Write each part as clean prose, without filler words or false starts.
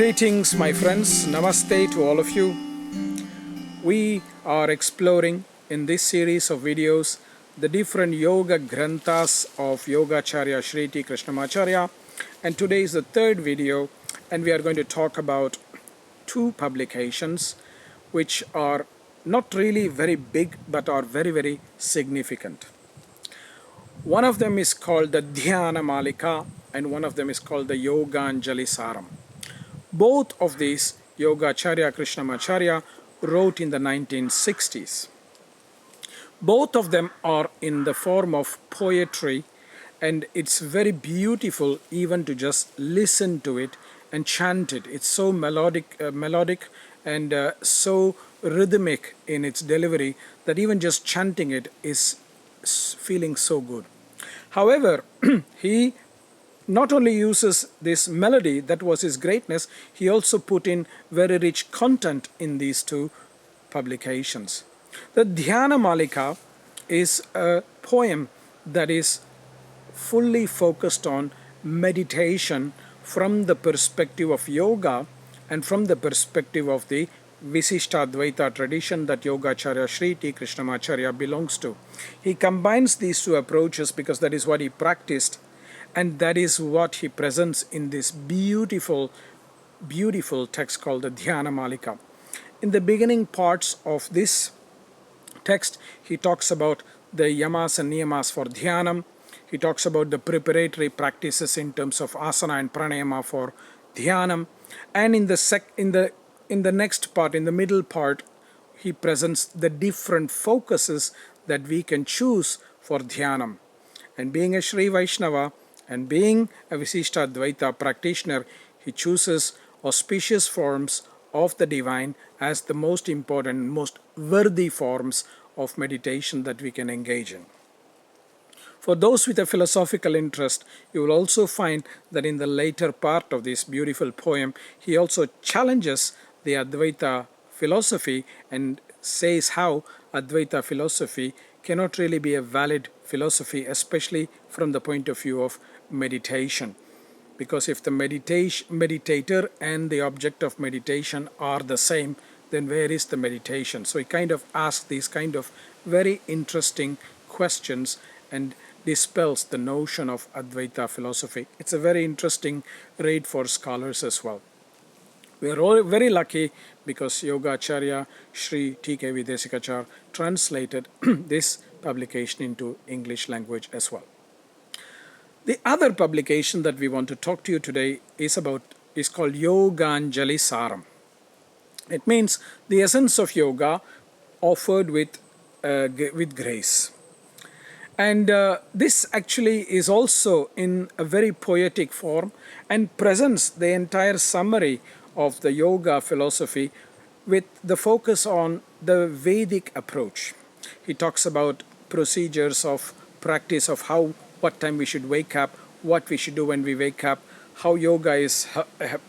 Greetings, my friends. Namaste to all of you. We are exploring in this series of videos the different Yogagrantha-s of Yogacharya Śrī T Krishnamacharya, and today is the third video, and we are going to talk about two publications which are not really very big but are very significant. One of them is called the Dhyānamālika and one of them is called the Yogāñjalisāram. Both of these Yogacharya Krishnamacharya wrote in the 1960s. Both of them are in the form of poetry, and it's very beautiful even to just listen to it and chant it. It's so melodic and so rhythmic in its delivery that even just chanting it is feeling so good. However, he not only uses this melody, that was his greatness, he also put in very rich content in these two publications. The Dhyānamālika is a poem that is fully focused on meditation from the perspective of yoga and from the perspective of the Visishtadvaita tradition that Yogacharya Śrī T Krishnamacharya belongs to. He combines these two approaches because that is what he practiced, and that is what he presents in this beautiful text called the Dhyānamālika. In the beginning parts of this text, he talks about the yamas and niyamas for dhyanam. He talks about the preparatory practices in terms of asana and pranayama for dhyanam. And in the next part, in the middle part, he presents the different focuses that we can choose for dhyanam. And being a Shri Vaishnava and being a Visishtadvaita practitioner, he chooses auspicious forms of the divine as the most important and most worthy forms of meditation that we can engage in. For those with a philosophical interest, you will also find that in the later part of this beautiful poem, he also challenges the Advaita philosophy and says how Advaita philosophy cannot really be a valid philosophy, especially from the point of view of meditation. Because if the meditator and the object of meditation are the same, then where is the meditation? So he kind of asks these kind of very interesting questions and dispels the notion of Advaita philosophy. It's a very interesting read for scholars as well. We are all very lucky because Yogacharya Śrī T Desikachar translated this publication into English language as well. The other publication that we want to talk to you today is called Yogāñjalisāram. It means the essence of yoga offered with grace. And this actually is also in a very poetic form and presents the entire summary of the yoga philosophy with the focus on the Vedic approach. He talks about procedures of practice of what time we should wake up, what we should do when we wake up, how yoga is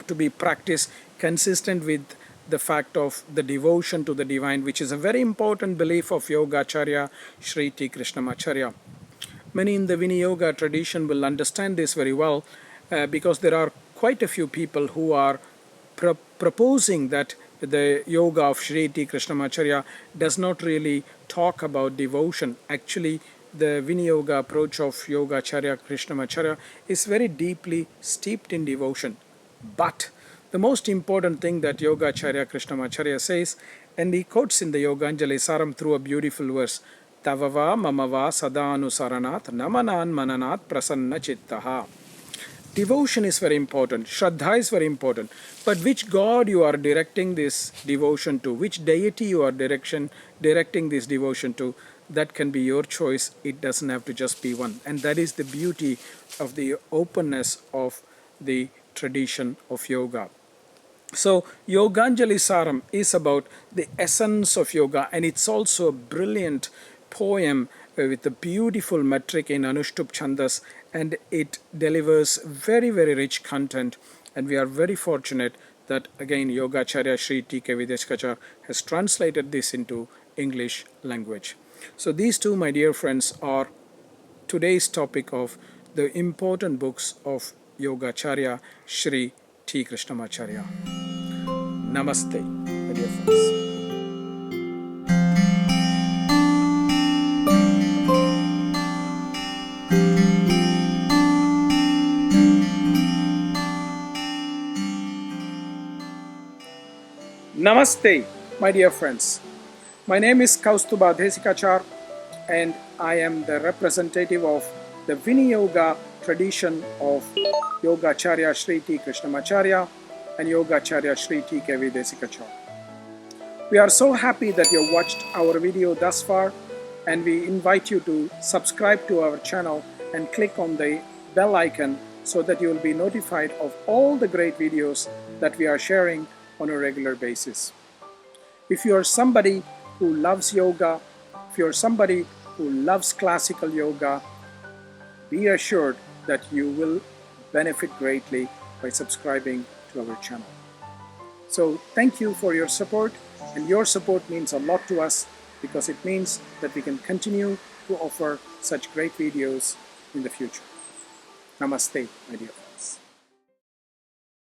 to be practiced consistent with the fact of the devotion to the divine, which is a very important belief of Yogacharya Śrī T Krishnamacharya. Many in the Viniyoga tradition will understand this very well because there are quite a few people who are proposing that the yoga of Śrī T Krishnamacharya does not really talk about devotion. Actually, the Viniyoga approach of Yogacharya Krishnamacharya is very deeply steeped in devotion. But the most important thing that Yogacharya Krishnamacharya says, and he quotes in the Yogāñjalisāram through a beautiful verse, Tavava mamava sadānusaranāt namanān mananāt prasanna chittaha. Devotion is very important, Shraddha is very important, but which God you are directing this devotion to, which deity you are directing this devotion to, that can be your choice. It doesn't have to just be one. And that is the beauty of the openness of the tradition of yoga. So Yogāñjalisāram is about the essence of yoga, and it's also a brilliant poem with a beautiful metric in Anushtup Chandas, and it delivers very rich content, and we are very fortunate that again Yogacharya Śrī T Desikachar has translated this into English language. So these two, my dear friends, are today's topic of the important books of Yogacharya Śrī T Krishnamacharya. Namaste, my dear friends. Namaste, my dear friends. My name is Kausthub Desikachar and I am the representative of the Viniyoga tradition of Yogācharya Śrī T Krishnamacharya and Yogācharya Śrī T Desikachar. We are so happy that you have watched our video thus far, and we invite you to subscribe to our channel and click on the bell icon so that you will be notified of all the great videos that we are sharing on a regular basis. If you are somebody who loves yoga, if you are somebody who loves classical yoga, be assured that you will benefit greatly by subscribing to our channel. So thank you for your support, and your support means a lot to us because it means that we can continue to offer such great videos in the future. Namaste, my dear.